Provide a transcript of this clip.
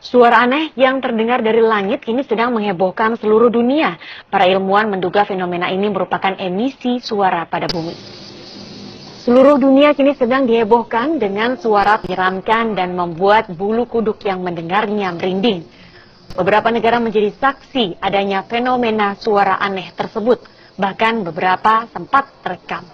Suara aneh yang terdengar dari langit kini sedang menghebohkan seluruh dunia. Para ilmuwan menduga fenomena ini merupakan emisi suara pada bumi. Seluruh dunia kini sedang dihebohkan dengan suara menyeramkan dan membuat bulu kuduk yang mendengarnya merinding. Beberapa negara menjadi saksi adanya fenomena suara aneh tersebut. Bahkan beberapa sempat terekam.